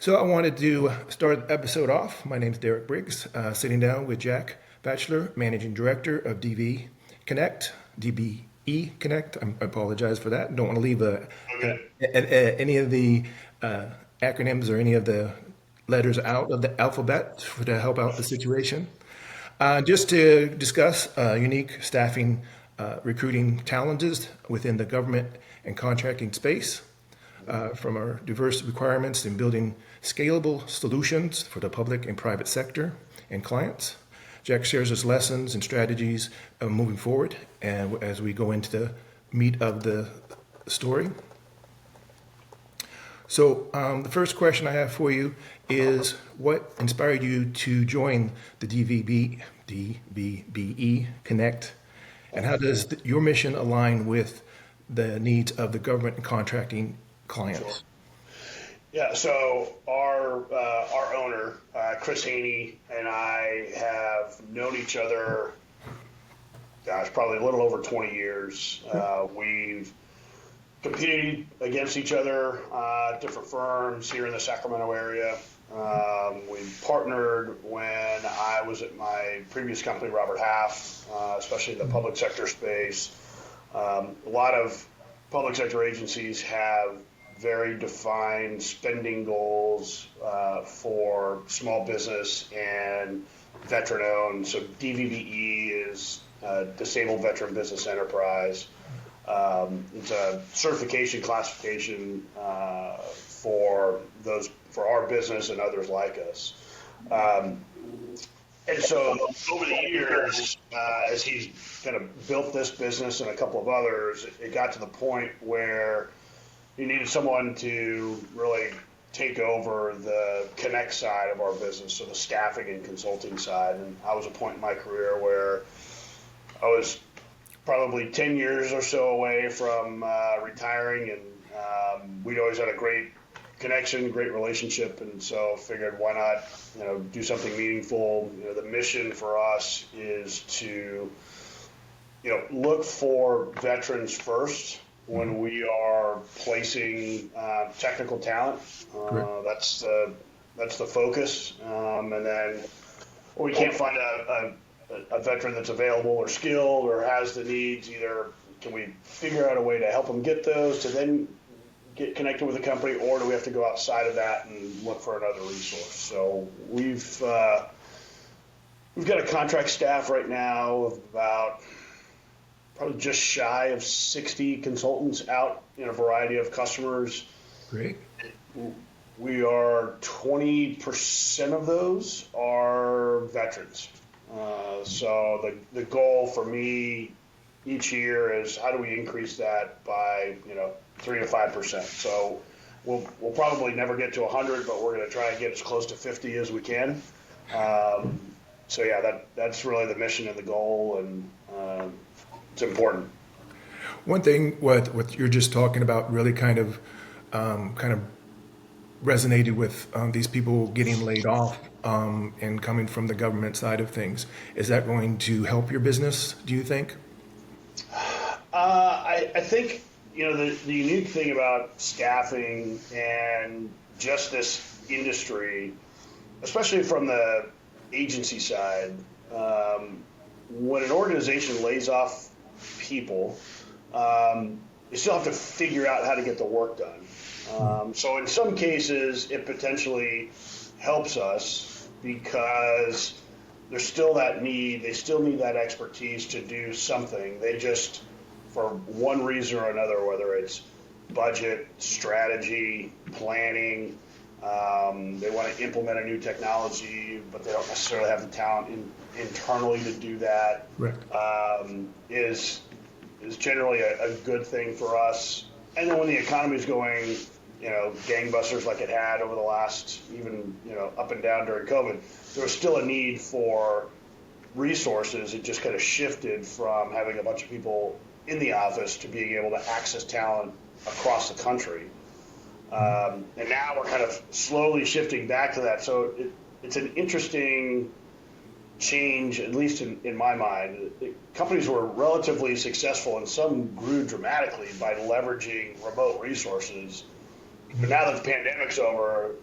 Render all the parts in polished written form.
So I wanted to start the episode off. My name is Derek Briggs, sitting down with Jack Batchelor, Managing Director of DV Connect, DBE Connect. I apologize for that. Don't want to leave any of the uh, acronyms or any of the letters out of the alphabet to help out the situation. Just to discuss unique staffing recruiting challenges within the government and contracting space, from our diverse requirements in building scalable solutions for the public and private sector and clients. Jack shares his lessons and strategies moving forward, and as we go into the meat of the story. So, the first question I have for you is, what inspired you to join the DVBE Connect, and how does your mission align with the needs of the government and contracting Sure. clients? Yeah. So our owner, Chris Haney, and I have known each other, gosh, probably a little over 20 years. We've competed against each other, different firms here in the Sacramento area. We partnered when I was at my previous company, Robert Half, especially in the public sector space. A lot of public sector agencies have very defined spending goals for small business and veteran owned. So DVBE is Disabled Veteran Business Enterprise. It's a certification classification for our business and others like us. And so over the years, as he's kind of built this business and a couple of others, it got to the point where he needed someone to really take over the connect side of our business, so the staffing and consulting side. And I was at a point in my career where I was probably 10 years or so away from retiring, and we'd always had a great connection, great relationship, and so figured why not, do something meaningful. The mission for us is to, look for veterans first when we are placing technical talent. Great. That's the focus, and then when we can't find a veteran that's available or skilled or has the needs, either can we figure out a way to help them get those to then get connected with the company, or do we have to go outside of that and look for another resource? So we've got a contract staff right now of about probably just shy of 60 consultants out in a variety of customers. Great. We are 20% of those are veterans. So the goal for me each year is, how do we increase that by 3 to 5%. So we'll probably never get to 100, but we're going to try and get as close to 50 as we can. So yeah, that's really the mission and the goal, and it's important. One thing what you're just talking about really kind of resonated with these people getting laid off, and coming from the government side of things. Is that going to help your business, do you think? I think the unique thing about staffing and just this industry, especially from the agency side, when an organization lays off people, you still have to figure out how to get the work done. So in some cases, it potentially helps us because there's still that need. They still need that expertise to do something. They just, for one reason or another, whether it's budget, strategy, planning, they want to implement a new technology, but they don't necessarily have the talent internally to do that. Right. Is generally a good thing for us. And then when the economy is going, gangbusters like it had over the last, even, up and down during COVID, there was still a need for resources. It just kind of shifted from having a bunch of people in the office to being able to access talent across the country. And now we're kind of slowly shifting back to that. So it's an interesting change, at least in my mind. Companies were relatively successful, and some grew dramatically by leveraging remote resources. But now that the pandemic's over,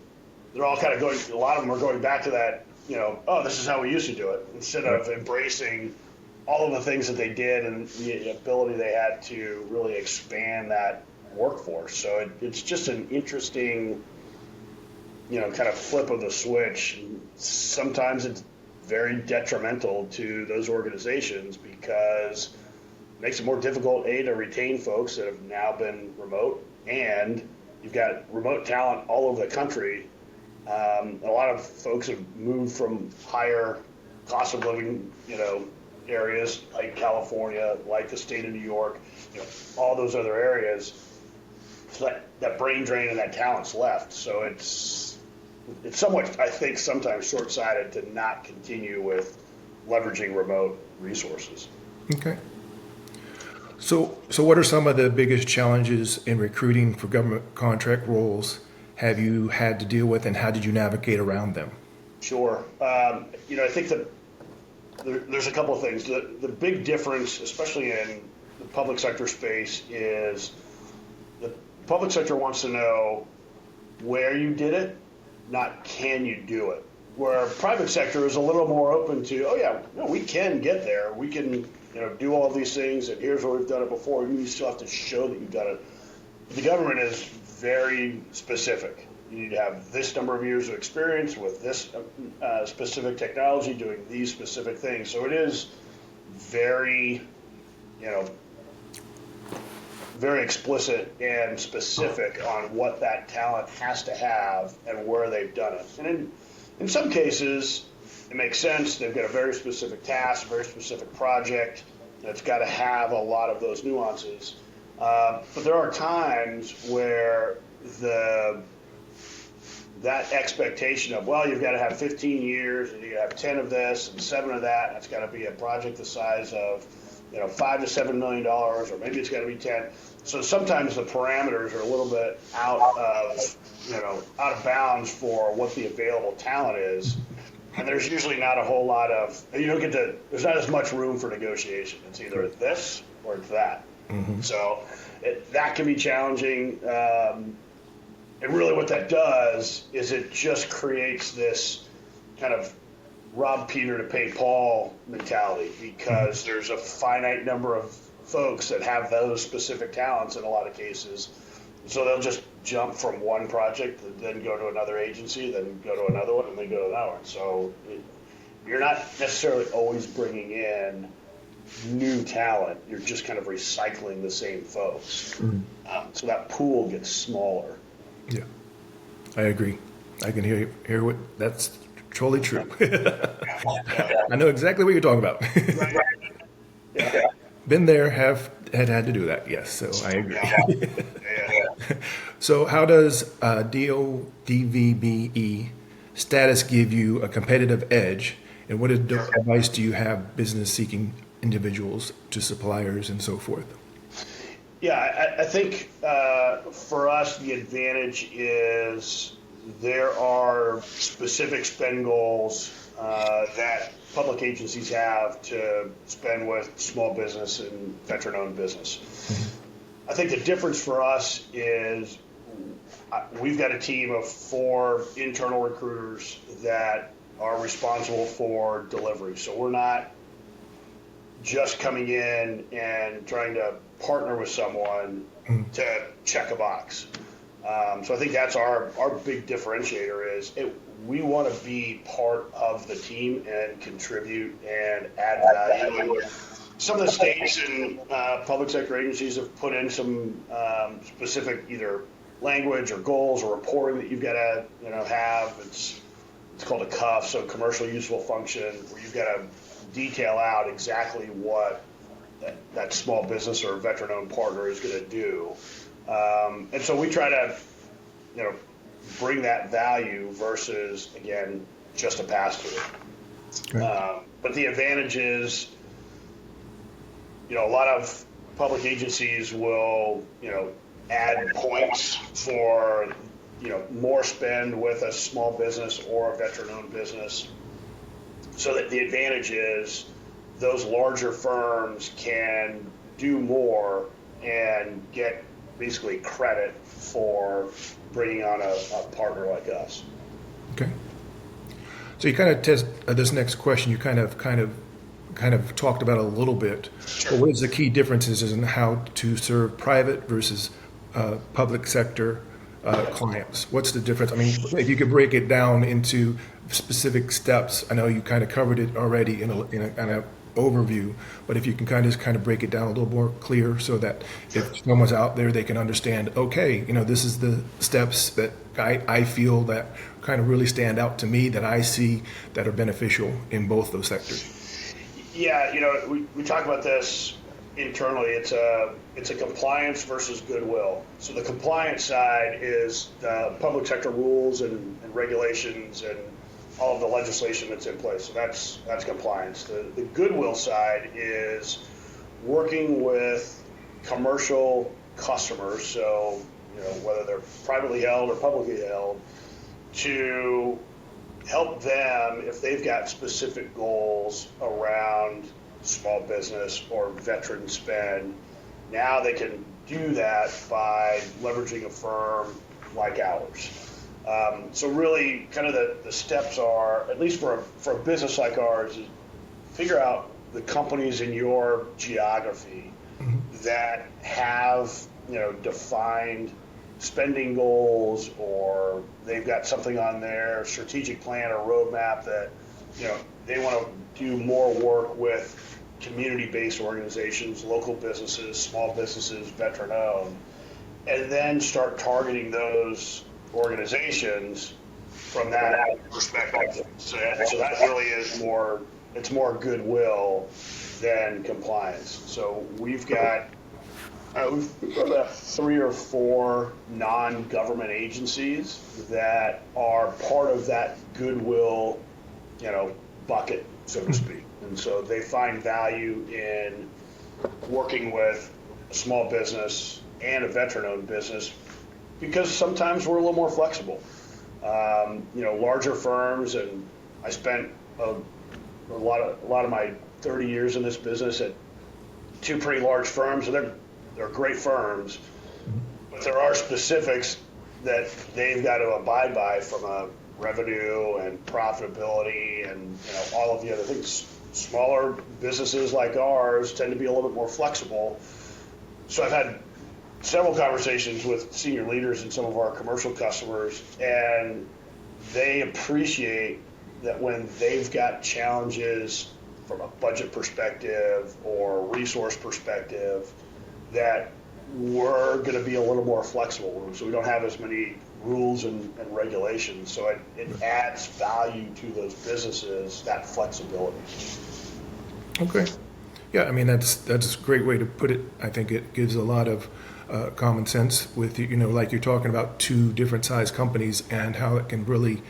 they're all kind of going, a lot of them are going back to that, oh, this is how we used to do it, instead of embracing all of the things that they did and the ability they had to really expand that workforce. So it's just an interesting, kind of flip of the switch. Sometimes it's very detrimental to those organizations because it makes it more difficult, to retain folks that have now been remote, and you've got remote talent all over the country. A lot of folks have moved from higher cost of living, areas like California, like the state of New York, all those other areas. So that brain drain and that talent's left. So it's somewhat, I think, sometimes short-sighted to not continue with leveraging remote resources. Okay. So what are some of the biggest challenges in recruiting for government contract roles have you had to deal with, and how did you navigate around them? Sure. I think that there's a couple of things. The big difference, especially in the public sector space, is the public sector wants to know where you did it, not can you do it. Where private sector is a little more open to, oh yeah, no, we can get there. We can, do all of these things, and here's where we've done it before. You still have to show that you've done it. The government is very specific. You need to have this number of years of experience with this specific technology doing these specific things. So it is very, very explicit and specific on what that talent has to have and where they've done it. And in some cases, it makes sense. They've got a very specific task, a very specific project that's got to have a lot of those nuances. But there are times where that expectation of, well, you've got to have 15 years and you have 10 of this and 7 of that, and it's got to be a project the size of, $5 to $7 million, or maybe it's got to be 10. So sometimes the parameters are a little bit out of bounds for what the available talent is. And there's usually not a whole lot of, there's not as much room for negotiation. It's either this or it's that. Mm-hmm. So that can be challenging. And really what that does is it just creates this kind of rob Peter to pay Paul mentality, because there's a finite number of folks that have those specific talents in a lot of cases. So they'll just jump from one project, then go to another agency, then go to another one, and then go to another one. So you're not necessarily always bringing in new talent. You're just kind of recycling the same folks. Mm-hmm. So that pool gets smaller. Yeah, I agree. I can hear what that's totally true. I know exactly what you're talking about. Yeah. Been there, had to do that. Yes, so I agree. Yeah. So how does DODVBE status give you a competitive edge, and what advice do you have business seeking individuals to suppliers and so forth? Yeah, I think for us, the advantage is there are specific spend goals that public agencies have to spend with small business and veteran-owned business. Mm-hmm. I think the difference for us is we've got a team of 4 internal recruiters that are responsible for delivery. So we're not just coming in and trying to partner with someone to check a box. So I think that's our big differentiator is we want to be part of the team and contribute and add value. Some of the states and public sector agencies have put in some specific either language or goals or reporting that you've got to have. It's called a CUF, so commercial useful function, where you've got to detail out exactly what that small business or veteran-owned partner is going to do. And so we try to, bring that value versus, again, just a pass-through. Okay. But the advantage is, a lot of public agencies will, add points for, more spend with a small business or a veteran-owned business. So that the advantage is those larger firms can do more and get basically credit for bringing on a partner like us. Okay. So you kind of test this next question. You kind of talked about a little bit. But what is the key differences in how to serve private versus public sector clients? What's the difference? I mean, if you could break it down into specific steps. I know you kind of covered it already in a kind of overview, but if you can kind of break it down a little more clear so that if someone's out there, they can understand, okay, this is the steps that I feel that kind of really stand out to me that I see that are beneficial in both those sectors. Yeah, we talk about this internally. It's a compliance versus goodwill. So the compliance side is the public sector rules and regulations and all of the legislation that's in place. So that's compliance. The goodwill side is working with commercial customers. So whether they're privately held or publicly held, to help them if they've got specific goals around small business or veteran spend. Now they can do that by leveraging a firm like ours. So really kind of the steps are, at least for a business like ours, is figure out the companies in your geography that have defined spending goals, or they've got something on their strategic plan or roadmap that they want to do more work with community-based organizations, local businesses, small businesses, veteran-owned, and then start targeting those organizations from that perspective. So that really is it's more goodwill than compliance. So we've got about 3 or 4 non-government agencies that are part of that goodwill, bucket, so to speak. And so they find value in working with a small business and a veteran-owned business because sometimes we're a little more flexible. Larger firms, and I spent a lot of my 30 years in this business at 2 pretty large firms, and they're great firms, but there are specifics that they've got to abide by from a revenue and profitability and all of the other things. Smaller businesses like ours tend to be a little bit more flexible. So I've had several conversations with senior leaders and some of our commercial customers, and they appreciate that when they've got challenges from a budget perspective or resource perspective, that we're going to be a little more flexible. So we don't have as many rules and regulations. So it adds value to those businesses, that flexibility. Okay. Yeah, I mean, that's a great way to put it. I think it gives a lot of common sense with, like you're talking about 2 different size companies and how it can really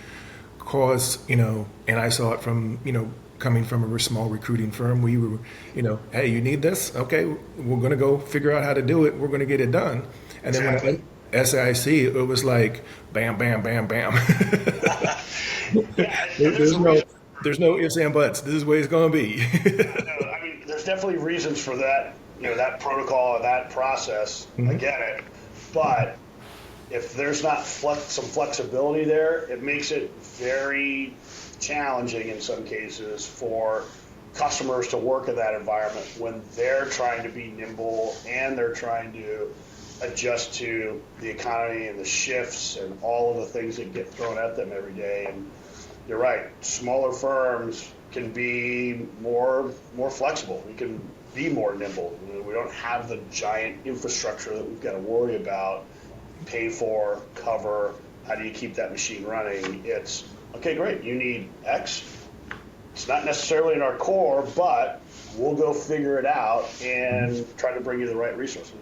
cause, and I saw it from, coming from a small recruiting firm. We were, hey, you need this? Okay, we're going to go figure out how to do it. We're going to get it done. And then when SIC, it was like, bam, bam, bam, bam. There's no ifs and buts. This is the way it's going to be. I mean, there's definitely reasons for that, that protocol and that process. I get it. But if there's not some flexibility there, it makes it very challenging in some cases for customers to work in that environment when they're trying to be nimble and they're trying to adjust to the economy and the shifts and all of the things that get thrown at them every day. And you're right, smaller firms can be more flexible. We can be more nimble. We don't have the giant infrastructure that we've got to worry about, pay for, cover. How do you keep that machine running? It's okay, great. You need X. It's not necessarily in our core, but we'll go figure it out and try to bring you the right resources.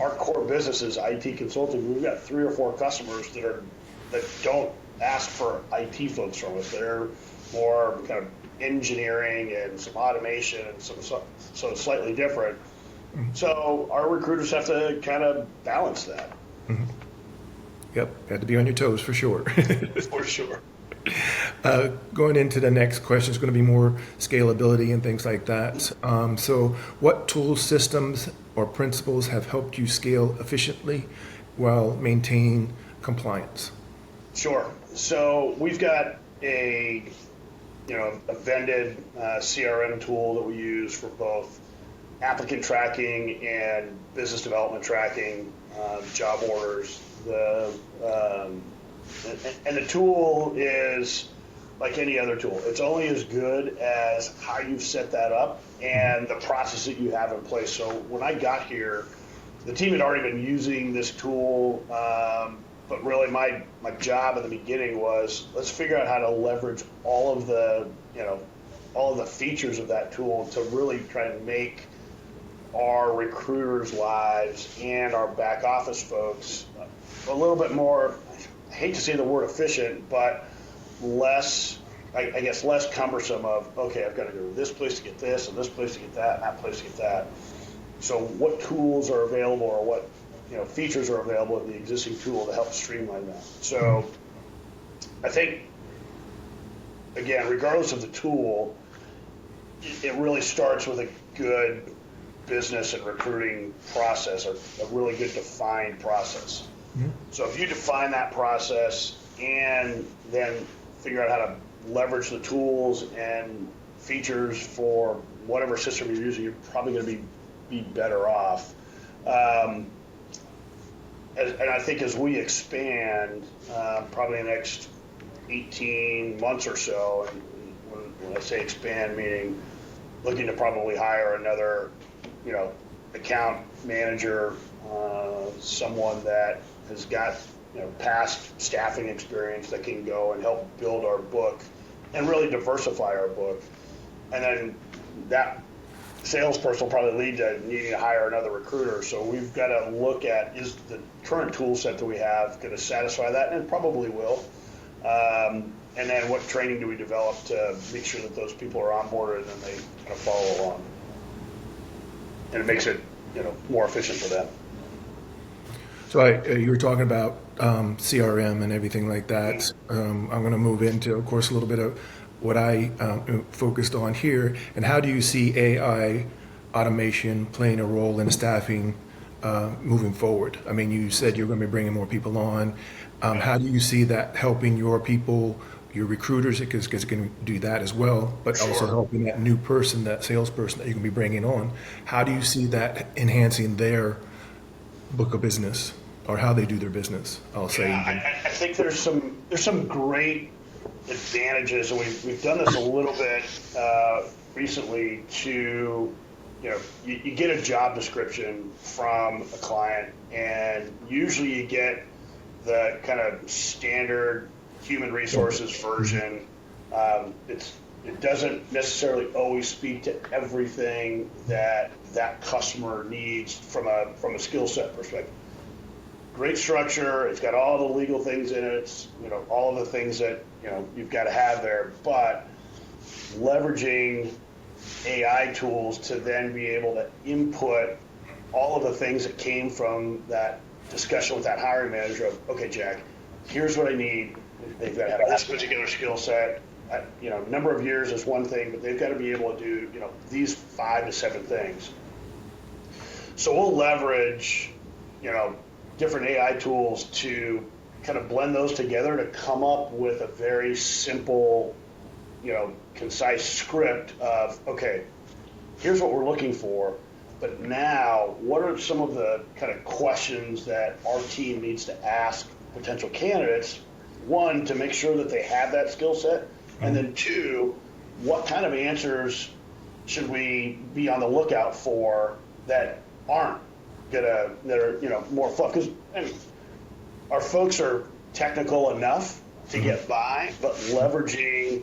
Our core business is IT consulting. We've got 3 or 4 customers that don't ask for IT folks from us. They're more kind of engineering and some automation and so it's slightly different. So our recruiters have to kind of balance that. Yep, had to be on your toes for sure. For sure. Going into the next question is going to be more scalability and things like that. So what tools, systems, or principles have helped you scale efficiently while maintaining compliance? Sure. So we've got a vended CRM tool that we use for both applicant tracking and business development tracking, job orders. And the tool is like any other tool. It's only as good as how you've set that up and the process that you have in place. So when I got here, the team had already been using this tool, but really my job in the beginning was let's figure out how to leverage all of the features of that tool to really try and make our recruiters' lives and our back office folks a little bit more, I hate to say the word efficient, but less, I guess, less cumbersome of, okay, I've got to go to this place to get this and this place to get that and that place to get that. So what tools are available or what features are available in the existing tool to help streamline that? So I think, again, regardless of the tool, it really starts with a good business and recruiting process, or a really good defined process. Mm-hmm. So if you define that process and then figure out how to leverage the tools and features for whatever system you're using, you're probably going to be better off. And I think as we expand, probably in the next 18 months or so, and when I say expand, meaning looking to probably hire another, account manager, someone that has got, past staffing experience that can go and help build our book and really diversify our book. And then that salesperson will probably lead to needing to hire another recruiter. So we've got to look at, is the current tool set that we have going to satisfy that? And it probably will. And then what training do we develop to make sure that those people are onboarded and then they kind of follow along? And it makes it, more efficient for them. So you were talking about CRM and everything like that. I'm going to move into, of course, a little bit of what I focused on here. And how do you see AI automation playing a role in staffing moving forward? I mean, you said you're going to be bringing more people on. How do you see that helping your people, your recruiters, because it's going to do that as well, but Sure. also helping that new person, that salesperson that you're going to be bringing on? How do you see that enhancing their book of business or how they do their business? I'll say. Yeah, I think there's some great advantages, and we've done this a little bit recently. To you get a job description from a client, and usually you get the kind of standard human resources version. It doesn't necessarily always speak to everything that customer needs from a skill set perspective. Great structure. It's got all the legal things in it. It's all of the things that you've got to have there. But leveraging AI tools to then be able to input all of the things that came from that discussion with that hiring manager of, okay, Jack, here's what I need. They've got to have this particular skill set. Number of years is one thing, but they've got to be able to do these 5 to 7 things. So we'll leverage different AI tools to kind of blend those together to come up with a very simple, concise script of, okay, here's what we're looking for, but now what are some of the kind of questions that our team needs to ask potential candidates? One, to make sure that they have that skill set, and then 2, what kind of answers should we be on the lookout for that aren't that are more fluff? Because our folks are technical enough to get by, but leveraging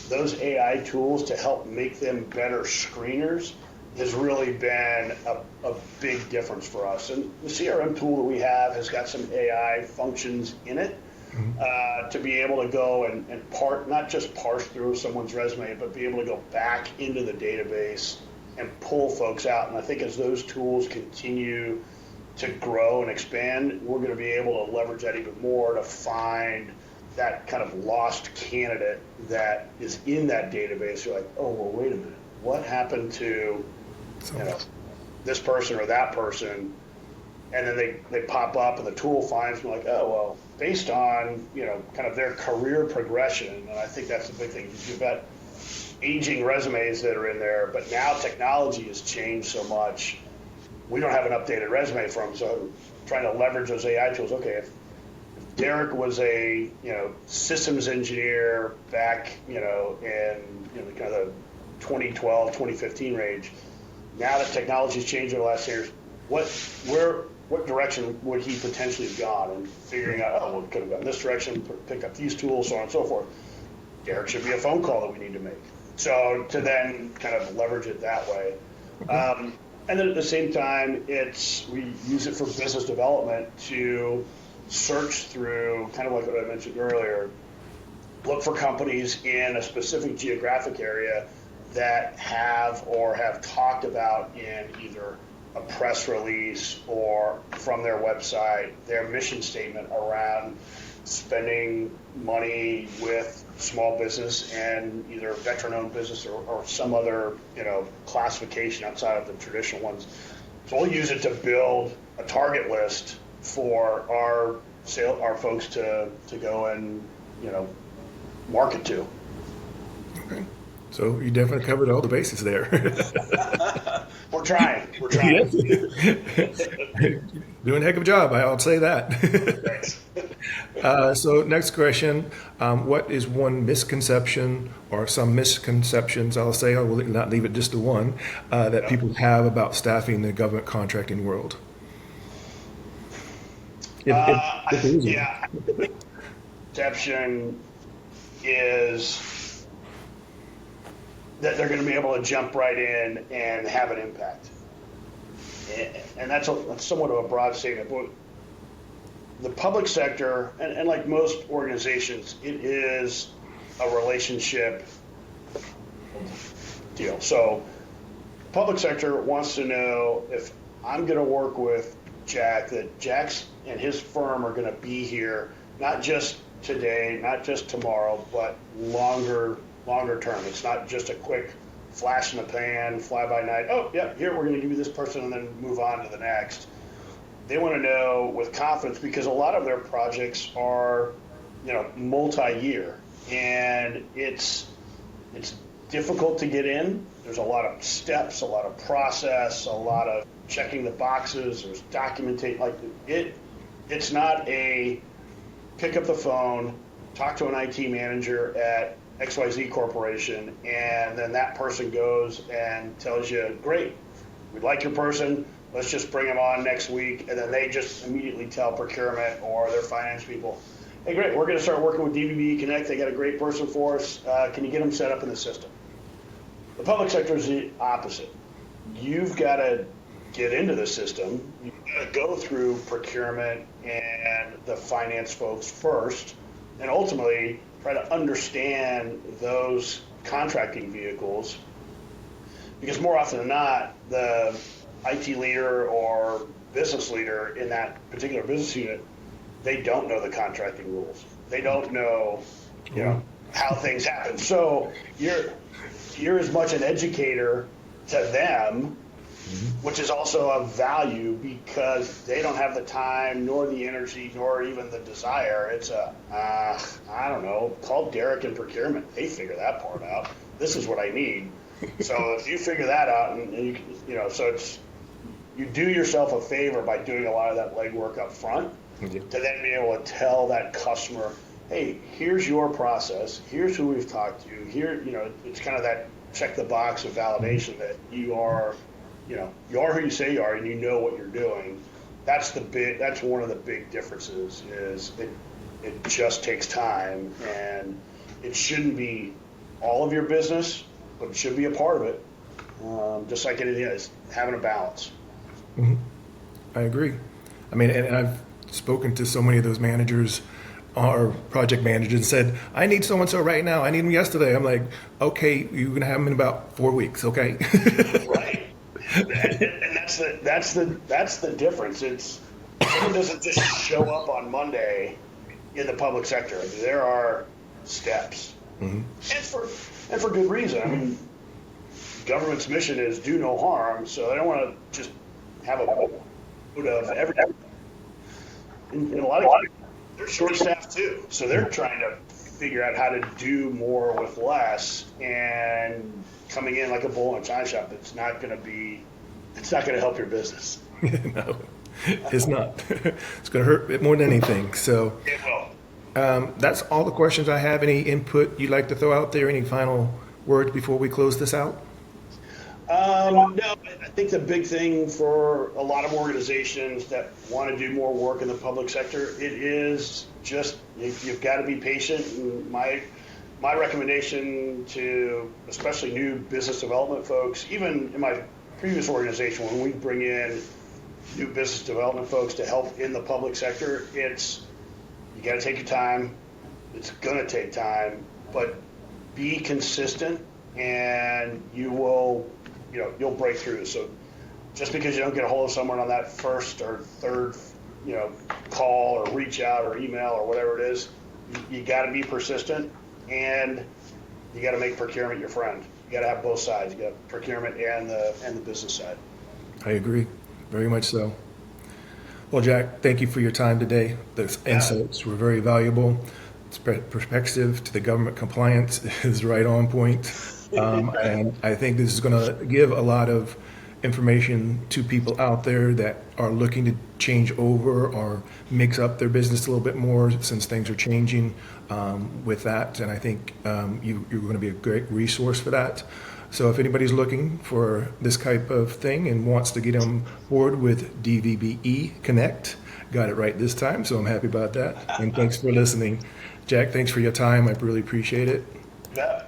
those AI tools to help make them better screeners has really been a big difference for us. And the CRM tool that we have has got some AI functions in it to be able to go and not just parse through someone's resume, but be able to go back into the database and pull folks out. And I think as those tools continue to grow and expand, we're going to be able to leverage that even more to find that kind of lost candidate that is in that database. You're like, oh, well, wait a minute. What happened to this person or that person? And then they pop up and the tool finds them like, oh, well, based on, kind of their career progression. And I think that's the big thing. You've got aging resumes that are in there, but now technology has changed so much. We don't have an updated resume from, so trying to leverage those AI tools. Okay, if Derek was a systems engineer back in kind of the 2012 2015 range, now that technology's changed over the last years, what direction would he potentially have gone, and figuring out, oh, well, could have gone this direction, pick up these tools, so on and so forth. Derek should be a phone call that we need to make. So to then kind of leverage it that way. And then at the same time, we use it for business development to search through, kind of like what I mentioned earlier, look for companies in a specific geographic area that have talked about in either a press release or from their website, their mission statement around spending money with small business and either veteran-owned business or some other classification outside of the traditional ones. So we'll use it to build a target list for our folks to go and market to. Okay. So you definitely covered all the bases there. We're trying. Doing a heck of a job, I'll say that. Thanks. So next question, what is one misconception or some misconceptions, I'll say, I will not leave it just to one, that people have about staffing in the government contracting world? If there is one. Yeah. Perception is that they're going to be able to jump right in and have an impact. And that's somewhat of a broad statement. But the public sector, and like most organizations, it is a relationship deal. So public sector wants to know, if I'm going to work with Jack, that Jack's and his firm are going to be here, not just today, not just tomorrow, but longer term. It's not just a quick flash in the pan, fly by night. Oh, yeah, here we're going to give you this person and then move on to the next. They want to know with confidence, because a lot of their projects are, multi-year, and it's difficult to get in. There's a lot of steps, a lot of process, a lot of checking the boxes. There's documentation. Like it's not a pick up the phone, talk to an IT manager at XYZ Corporation, and then that person goes and tells you, great, we'd like your person, let's just bring them on next week, and then they just immediately tell procurement or their finance people, hey, great, we're going to start working with DVB Connect, they got a great person for us, can you get them set up in the system? The public sector is the opposite. You've got to get into the system, you've got to go through procurement and the finance folks first, and ultimately try to understand those contracting vehicles, because more often than not, the IT leader or business leader in that particular business unit, they don't know the contracting rules. They don't know, how things happen. So you're as much an educator to them, which is also of value, because they don't have the time, nor the energy, nor even the desire. It's I don't know, call Derek in procurement. They figure that part out. This is what I need. So if you figure that out, and so you do yourself a favor by doing a lot of that legwork up front, to then be able to tell that customer, hey, here's your process. Here's who we've talked to. Here, it's kind of that check the box of validation that you are who you say you are, and you know what you're doing. That's one of the big differences. Is it just takes time, and it shouldn't be all of your business, but it should be a part of it. Just like anything else, having a balance. Mm-hmm. I agree. I mean, and I've spoken to so many of those managers or project managers and said, I need so-and-so right now. I need them yesterday. I'm like, okay, you're going to have them in about 4 weeks. Okay. Right. And that's the difference. Someone doesn't just show up on Monday in the public sector. There are steps, and for good reason. I mean, government's mission is do no harm, so they don't want to just have a load of everything. In a lot of cases, they're short-staffed too, so they're trying to figure out how to do more with less, and coming in like a bull in a china shop, it's not going to help your business. No, it's not. It's going to hurt it more than anything. So It will. that's all the questions I have. Any input you'd like to throw out there? Any final words before we close this out? No, I think the big thing for a lot of organizations that want to do more work in the public sector, it is just you've got to be patient. And my recommendation to especially new business development folks, even in my previous organization, when we bring in new business development folks to help in the public sector, it's you got to take your time. It's going to take time, but be consistent, and you'll break through. So just because you don't get a hold of someone on that first or third, call or reach out or email or whatever it is, you got to be persistent, and you got to make procurement your friend. You got to have both sides. You got procurement and the business side. I agree, very much so. Well, Jack, thank you for your time today. The insights were very valuable. Perspective to the government compliance is right on point. And I think this is going to give a lot of information to people out there that are looking to change over or mix up their business a little bit more since things are changing with that. And I think you're going to be a great resource for that. So if anybody's looking for this type of thing and wants to get on board with DVBE Connect, got it right this time, so I'm happy about that. And thanks for listening. Jack, thanks for your time. I really appreciate it. Yeah.